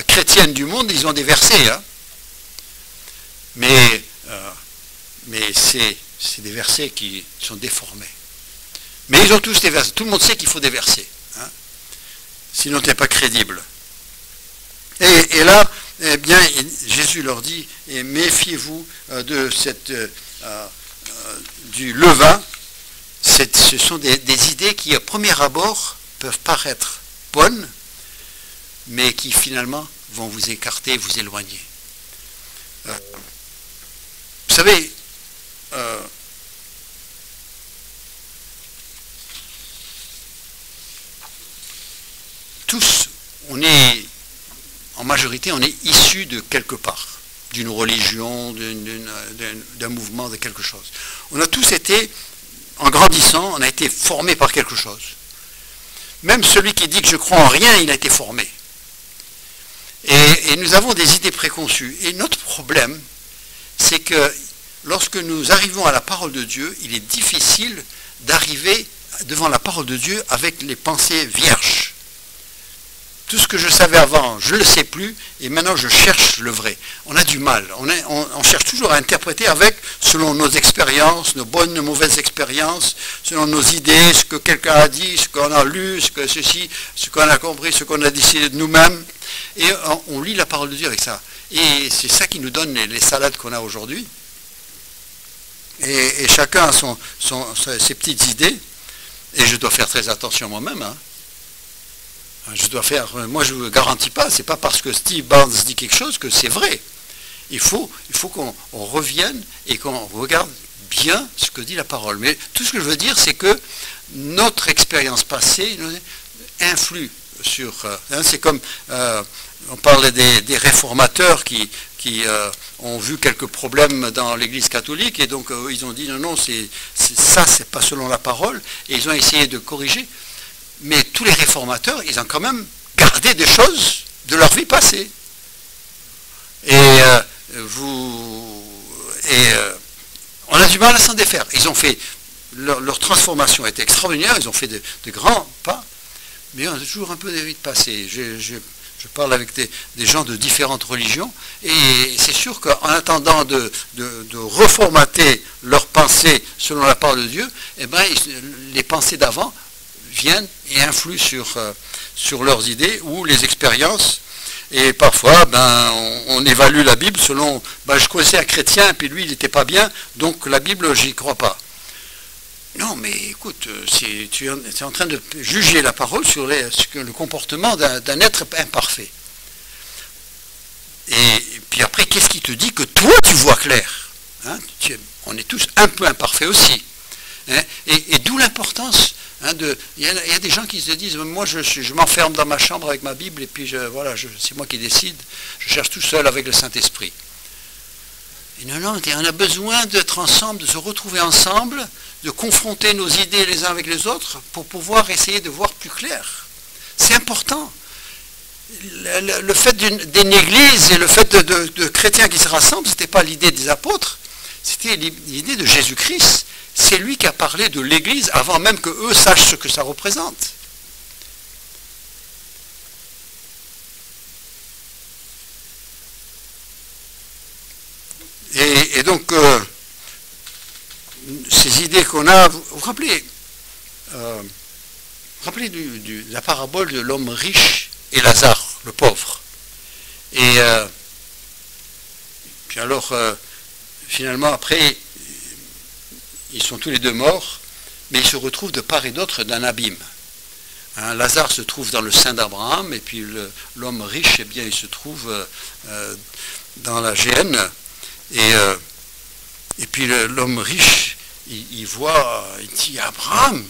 chrétiennes du monde, ils ont des versets. Hein. Mais c'est des versets qui sont déformés. Mais ils ont tous des versets. Tout le monde sait qu'il faut des versets. Hein. Sinon, tu n'es pas crédible. Et là, eh bien, Jésus leur dit, méfiez-vous de du levain. Ce sont des idées qui, à premier abord, peuvent paraître bonnes, mais qui, finalement, vont vous écarter, vous éloigner. Vous savez, tous, en majorité, on est issus de quelque part, d'une religion, d'un mouvement, de quelque chose. On a tous été, en grandissant, on a été formés par quelque chose. Même celui qui dit que je crois en rien, il a été formé. Et nous avons des idées préconçues. Et notre problème, c'est que lorsque nous arrivons à la parole de Dieu, il est difficile d'arriver devant la parole de Dieu avec les pensées vierges. Tout ce que je savais avant, je ne le sais plus, et maintenant je cherche le vrai. On a du mal. On cherche toujours à interpréter selon nos expériences, nos bonnes, nos mauvaises expériences, selon nos idées, ce que quelqu'un a dit, ce qu'on a lu, ce qu'on a compris, ce qu'on a décidé de nous-mêmes. Et on lit la parole de Dieu avec ça. Et c'est ça qui nous donne les salades qu'on a aujourd'hui. Et chacun a ses petites idées. Et je dois faire très attention moi-même. Hein. Moi je ne garantis pas, c'est pas parce que Steve Barnes dit quelque chose que c'est vrai. il faut qu'on revienne et qu'on regarde bien ce que dit la parole. Mais tout ce que je veux dire, c'est que notre expérience passée influe sur... c'est comme... on parlait des réformateurs qui ont vu quelques problèmes dans l'Église catholique, et donc ils ont dit non, c'est pas selon la parole, et ils ont essayé de corriger. Mais tous les réformateurs, ils ont quand même gardé des choses de leur vie passée. On a du mal à s'en défaire. Ils ont fait, leur transformation a été extraordinaire, ils ont fait de grands pas, mais on a toujours un peu des vies passées. Je parle avec des gens de différentes religions, et c'est sûr qu'en attendant de reformater leurs pensées selon la parole de Dieu, eh ben, les pensées d'avant viennent et influent sur leurs idées ou les expériences. Et parfois, on évalue la Bible selon, je connaissais un chrétien, et puis lui, il n'était pas bien, donc la Bible, j'y crois pas. Non, mais écoute, tu es en train de juger la parole sur le comportement d'un être imparfait. Et puis après, qu'est-ce qui te dit que toi, tu vois clair, hein? On est tous un peu imparfaits aussi. Hein? Et d'où l'importance. Il y a des gens qui se disent, moi je m'enferme dans ma chambre avec ma Bible, et puis c'est moi qui décide, je cherche tout seul avec le Saint-Esprit. Et non, on a besoin d'être ensemble, de se retrouver ensemble, de confronter nos idées les uns avec les autres pour pouvoir essayer de voir plus clair. C'est important. Le fait d'une église et le fait de chrétiens qui se rassemblent, ce n'était pas l'idée des apôtres, c'était l'idée de Jésus-Christ. C'est lui qui a parlé de l'église avant même que eux sachent ce que ça représente. Et donc, ces idées qu'on a, vous vous rappelez de la parabole de l'homme riche et Lazare, le pauvre. Et puis alors, finalement, après, ils sont tous les deux morts, mais ils se retrouvent de part et d'autre d'un abîme. Hein, Lazare se trouve dans le sein d'Abraham, et puis l'homme riche, eh bien, il se trouve dans la géhenne. Et puis l'homme riche, il dit à Abraham,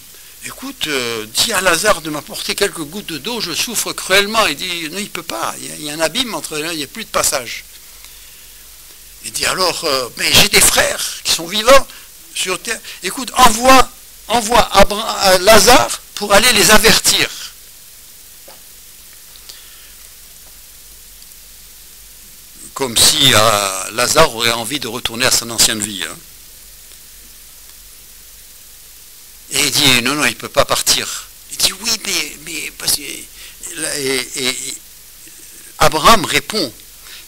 écoute, dis à Lazare de m'apporter quelques gouttes d'eau, je souffre cruellement. Il dit, non, il ne peut pas, il y a un abîme entre eux, il n'y a plus de passage. Il dit alors, mais j'ai des frères qui sont vivants sur terre. Écoute, envoie Lazare pour aller les avertir. Comme si Lazare aurait envie de retourner à son ancienne vie. Hein. Et il dit, non, il ne peut pas partir. Il dit, oui, mais parce que... Et Abraham répond,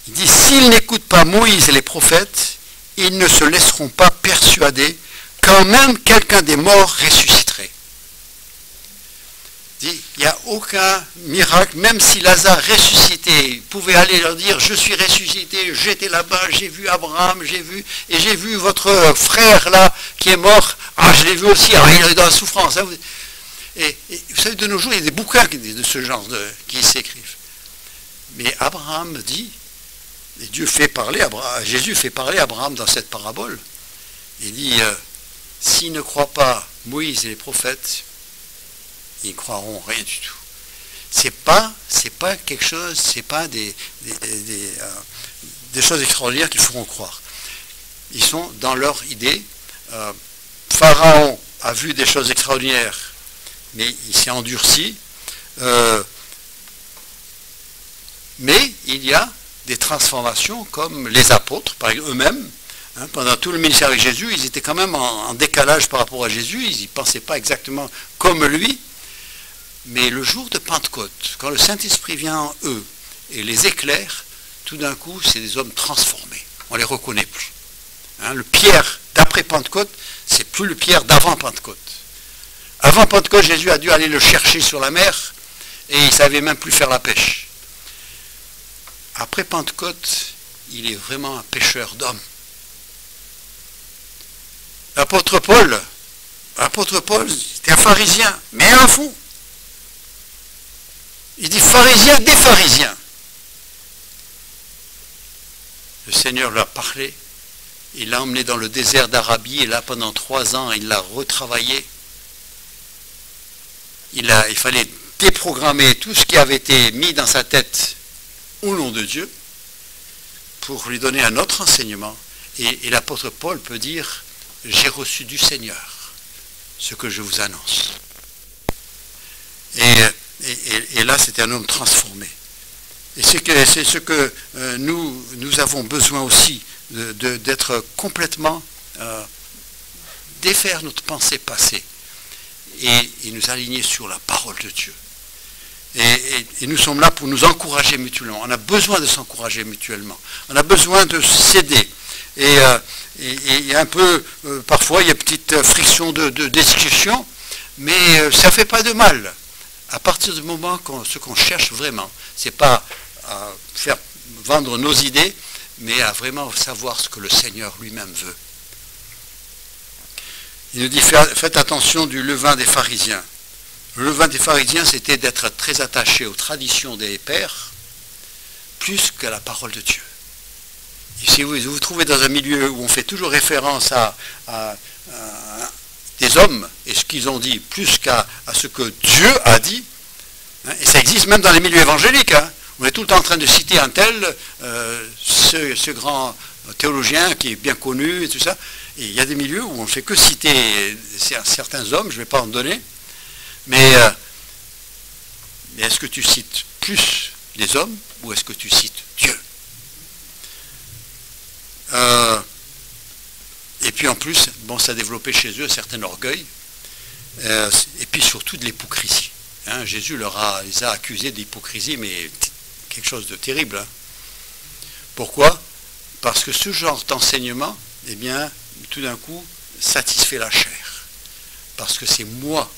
il dit, s'ils n'écoutent pas Moïse et les prophètes, ils ne se laisseront pas persuader quand même quelqu'un des morts ressusciterait. Il n'y a aucun miracle, même si Lazare ressuscité pouvait aller leur dire, je suis ressuscité, j'étais là-bas, j'ai vu Abraham, j'ai vu votre frère là qui est mort, je l'ai vu aussi, il est dans la souffrance. Hein. Et vous savez, de nos jours, il y a des bouquins de ce genre qui s'écrivent. Mais Abraham dit, et Jésus fait parler Abraham dans cette parabole. Il dit, s'ils ne croient pas Moïse et les prophètes, ils ne croiront rien du tout. C'est pas quelque chose, c'est pas des choses extraordinaires qu'ils feront croire. Ils sont dans leur idée. Pharaon a vu des choses extraordinaires, mais il s'est endurci. Mais il y a des transformations comme les apôtres, par eux-mêmes. Hein, pendant tout le ministère avec Jésus, ils étaient quand même en décalage par rapport à Jésus. Ils n'y pensaient pas exactement comme lui. Mais le jour de Pentecôte, quand le Saint-Esprit vient en eux et les éclaire, tout d'un coup, c'est des hommes transformés. On ne les reconnaît plus. Hein, le Pierre d'après Pentecôte, c'est plus le Pierre d'avant Pentecôte. Avant Pentecôte, Jésus a dû aller le chercher sur la mer et il ne savait même plus faire la pêche. Après Pentecôte, il est vraiment un pêcheur d'hommes. L'apôtre Paul, c'était un pharisien, mais un fou. Il dit pharisien des pharisiens. Le Seigneur leur a parlé. Il l'a emmené dans le désert d'Arabie et là pendant 3 ans il l'a retravaillé. Il fallait déprogrammer tout ce qui avait été mis dans sa tête au nom de Dieu pour lui donner un autre enseignement. Et l'apôtre Paul peut dire, j'ai reçu du Seigneur ce que je vous annonce. Et là c'est un homme transformé. Et c'est ce que nous avons besoin aussi, d'être complètement, défaire notre pensée passée et nous aligner sur la parole de Dieu. Et nous sommes là pour nous encourager mutuellement. On a besoin de s'encourager mutuellement. On a besoin de s'aider. Et un peu, parfois, il y a une petite friction de discussion, mais ça ne fait pas de mal. À partir du moment ce qu'on cherche vraiment, c'est pas à faire vendre nos idées, mais à vraiment savoir ce que le Seigneur lui-même veut. Il nous dit, faites attention du levain des pharisiens. Le levain des pharisiens, c'était d'être très attaché aux traditions des pères, plus qu'à la parole de Dieu. Et si vous vous trouvez dans un milieu où on fait toujours référence à des hommes et ce qu'ils ont dit, plus qu'à ce que Dieu a dit, hein, et ça existe même dans les milieux évangéliques, hein, on est tout le temps en train de citer un tel, ce grand théologien qui est bien connu et tout ça, et il y a des milieux où on ne fait que citer certains hommes, je ne vais pas en donner, mais est-ce que tu cites plus les hommes ou est-ce que tu cites Dieu? Et puis en plus, bon, ça a développé chez eux un certain orgueil, et puis surtout de l'hypocrisie. Hein, Jésus les a accusés d'hypocrisie, mais quelque chose de terrible. Hein. Pourquoi? Parce que ce genre d'enseignement, eh bien, tout d'un coup, satisfait la chair. Parce que c'est moi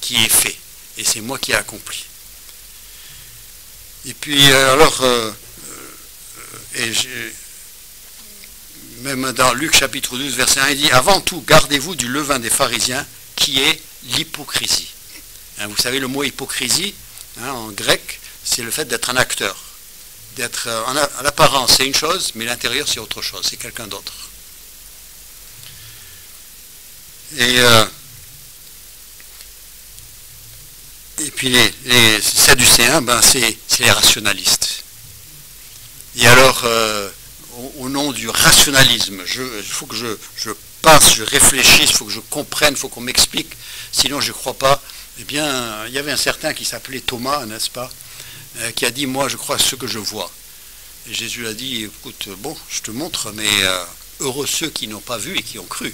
qui ai fait, et c'est moi qui ai accompli. Et puis, même dans Luc chapitre 12, verset 1, il dit, avant tout, gardez-vous du levain des pharisiens, qui est l'hypocrisie. Hein, vous savez, le mot hypocrisie, hein, en grec, c'est le fait d'être un acteur. D'être à l'apparence, c'est une chose, mais l'intérieur, c'est autre chose, c'est quelqu'un d'autre. Et puis les sadducéens, ben, c'est les rationalistes. Et alors, au nom du rationalisme, il faut que je pense, je réfléchisse, il faut que je comprenne, il faut qu'on m'explique, sinon je ne crois pas. Eh bien, il y avait un certain qui s'appelait Thomas, n'est-ce pas, qui a dit, moi je crois à ce que je vois. Et Jésus a dit, écoute, bon, je te montre, mais heureux ceux qui n'ont pas vu et qui ont cru.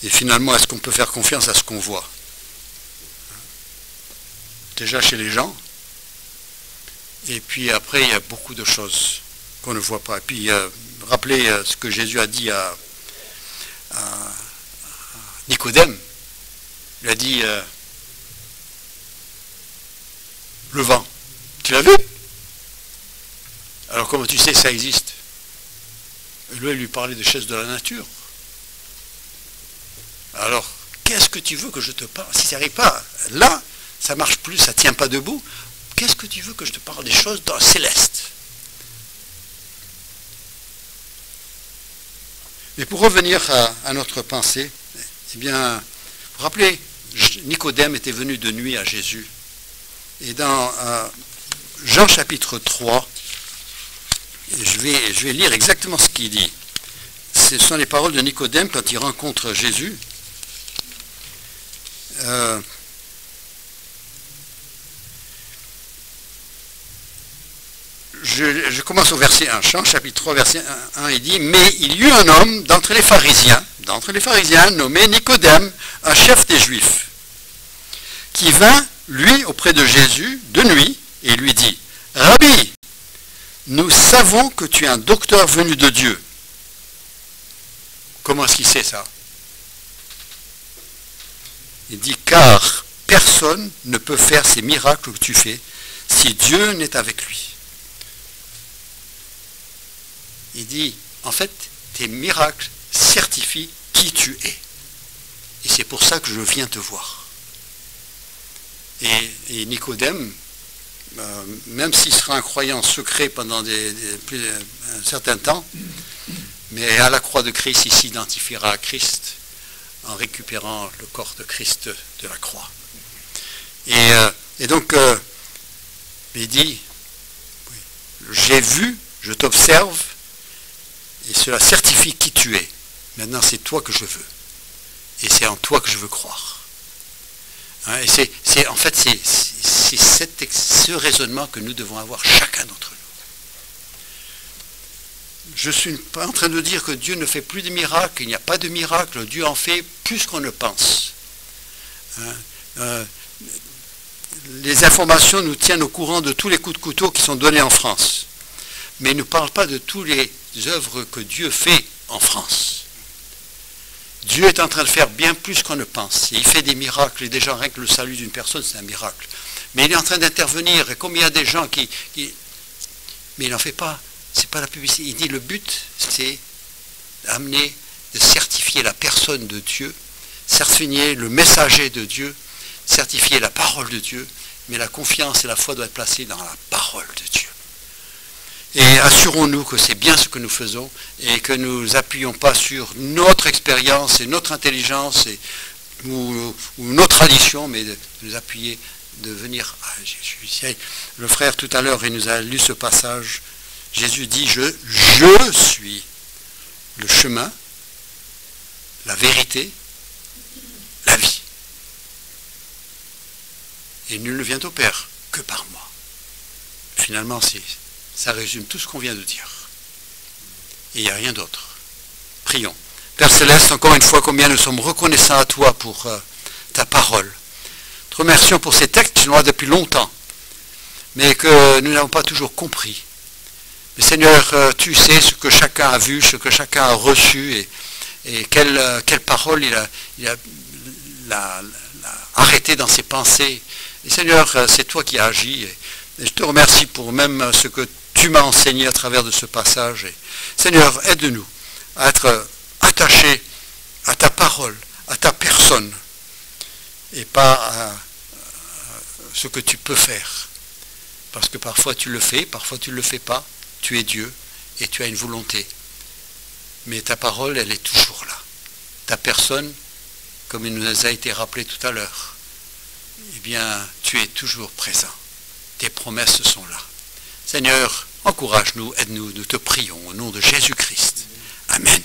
Et finalement, est-ce qu'on peut faire confiance à ce qu'on voit? Déjà chez les gens, et puis après, il y a beaucoup de choses qu'on ne voit pas. Et puis, rappelez ce que Jésus a dit à Nicodème. Il a dit, le vent, tu l'as vu? Alors comment tu sais que ça existe? Et lui, il lui parlait des choses de la nature. Alors, qu'est-ce que tu veux que je te parle? Si ça n'arrive pas, là, ça ne marche plus, ça ne tient pas debout. Qu'est-ce que tu veux que je te parle des choses dans le céleste? Mais pour revenir à notre pensée, eh bien, vous vous rappelez, Nicodème était venu de nuit à Jésus. Et dans Jean chapitre 3, je vais lire exactement ce qu'il dit. Ce sont les paroles de Nicodème quand il rencontre Jésus. Je commence au verset 1, Jean chapitre 3, verset 1, il dit, mais il y eut un homme d'entre les pharisiens, nommé Nicodème, un chef des Juifs, qui vint, lui, auprès de Jésus, de nuit, et lui dit, Rabbi, nous savons que tu es un docteur venu de Dieu. Comment est-ce qu'il sait ça? Il dit, car personne ne peut faire ces miracles que tu fais si Dieu n'est avec lui. Il dit, en fait, tes miracles certifient qui tu es. Et c'est pour ça que je viens te voir. Et Nicodème, même s'il sera un croyant secret pendant un certain temps, mais à la croix de Christ, il s'identifiera à Christ en récupérant le corps de Christ de la croix. Et donc, il dit, j'ai vu, je t'observe, et cela certifie qui tu es. Maintenant, c'est toi que je veux. Et c'est en toi que je veux croire. Hein, et en fait, c'est ce raisonnement que nous devons avoir chacun d'entre nous. Je ne suis pas en train de dire que Dieu ne fait plus de miracles, il n'y a pas de miracles, Dieu en fait plus qu'on ne pense. Hein, les informations nous tiennent au courant de tous les coups de couteau qui sont donnés en France. Mais il ne parle pas de toutes les œuvres que Dieu fait en France. Dieu est en train de faire bien plus qu'on ne pense. Et il fait des miracles, et déjà rien que le salut d'une personne, c'est un miracle. Mais il est en train d'intervenir, et comme il y a des gens qui... Mais il n'en fait pas. C'est pas la publicité. Il dit le but, c'est d'amener, de certifier la personne de Dieu, certifier le messager de Dieu, certifier la parole de Dieu, mais la confiance et la foi doivent être placées dans la parole de Dieu. Et assurons-nous que c'est bien ce que nous faisons et que nous n'appuyons pas sur notre expérience et notre intelligence ou nos traditions, mais de nous appuyer, de venir à Jésus. Le frère tout à l'heure, il nous a lu ce passage. Jésus dit, je suis le chemin, la vérité, la vie. Et nul ne vient au Père que par moi. Finalement, ça résume tout ce qu'on vient de dire. Et il n'y a rien d'autre. Prions. Père Céleste, encore une fois, combien nous sommes reconnaissants à toi pour ta parole. Te remercions pour ces textes qui sont là depuis longtemps, mais que nous n'avons pas toujours compris. Mais Seigneur, tu sais ce que chacun a vu, ce que chacun a reçu, et quelle parole il a arrêté dans ses pensées. Et Seigneur, c'est toi qui as agi. Et je te remercie pour même ce que tu m'as enseigné à travers de ce passage. Et Seigneur, aide-nous à être attachés à ta parole, à ta personne, et pas à ce que tu peux faire. Parce que parfois tu le fais, parfois tu ne le fais pas. Tu es Dieu et tu as une volonté. Mais ta parole, elle est toujours là. Ta personne, comme il nous a été rappelé tout à l'heure, eh bien, tu es toujours présent. Tes promesses sont là. Seigneur, encourage-nous, aide-nous, nous te prions au nom de Jésus-Christ. Amen.